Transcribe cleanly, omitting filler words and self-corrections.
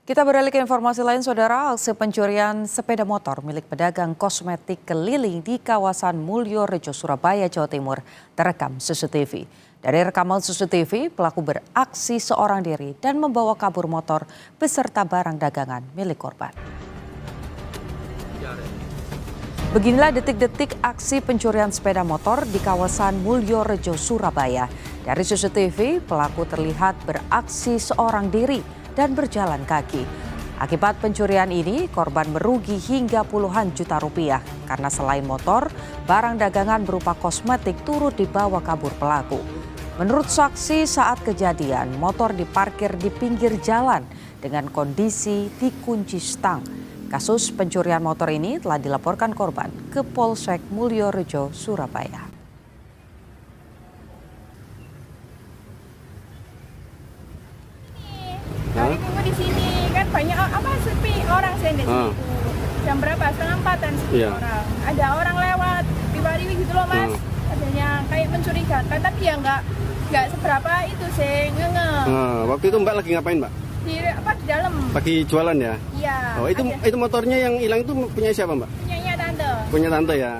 Kita beralih ke informasi lain, Saudara. Aksi pencurian sepeda motor milik pedagang kosmetik keliling di kawasan Mulyorejo, Surabaya, Jawa Timur terekam CCTV. Dari rekaman CCTV, pelaku beraksi seorang diri dan membawa kabur motor beserta barang dagangan milik korban. Beginilah detik-detik aksi pencurian sepeda motor di kawasan Mulyorejo, Surabaya. Dari CCTV, pelaku terlihat beraksi seorang diri dan berjalan kaki. Akibat pencurian ini, korban merugi hingga puluhan juta rupiah karena selain motor, barang dagangan berupa kosmetik turut dibawa kabur pelaku. Menurut saksi, saat kejadian, motor diparkir di pinggir jalan dengan kondisi dikunci stang. Kasus pencurian motor ini telah dilaporkan korban ke Polsek Mulyorejo, Surabaya. Kami tunggu di sini kan banyak sepi orang saya di situ. Jam berapa? 3:30 sepi orang. Ada orang lewat tiba-tiba gitu loh Mas. Adanya kayak mencurigakan tapi ya nggak seberapa itu sih waktu itu Mbak lagi ngapain Mbak? Di dalam. Lagi jualan ya? Iya. Oh itu motornya yang hilang itu punya siapa Mbak? Punyanya tante. Punya tante ya.